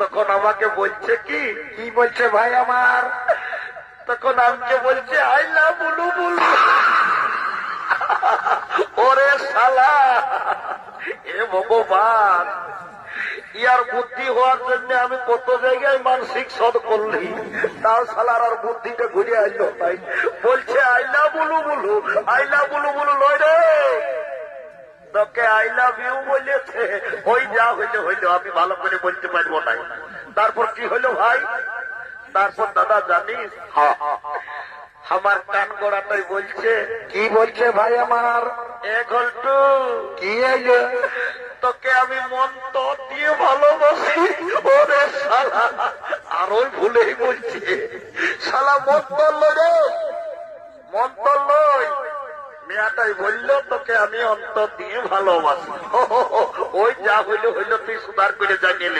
তখন আমাকে বলছে কি কি বলছে ভাই আমার, তখন আমাকে বলছে আইলা বুলু বুলু। ওরে শালা, এ ভগবান, ইয়ার বুদ্ধি হওয়ার জন্য আমি কত জায়গায় মানসিক সদ করলি, তাও শালার আর বুদ্ধিটা ঘুরে আসলো। তাই বলছে আইলা বুলু বুলু, আইলা বুলু বুলু লয় রে, তোকে আই লাভ ইউ বলেছে। ওই যা হইলে হইলো, আমি ভালো করে বলতে পারবো না। তারপর কি হলো ভাই, তারপর দাদা জানিস, আমার কান গোড়াটাই বলছে কি বলছে ভাই আমার, এ ঘন্টু কি হইলো, তোকে আমি মন তো দিয়ে ভালোবাসি। ওরে শালা, আর ওই ভুলেই বলছে শালা মন তল্ল রে, মন তল্ল। মেয়াটাই বললো তোকে আমি অন্তর দিয়ে ভালোবাসি। ওই যা হইলো হইলো, তুই সুধার করে জানিয়ে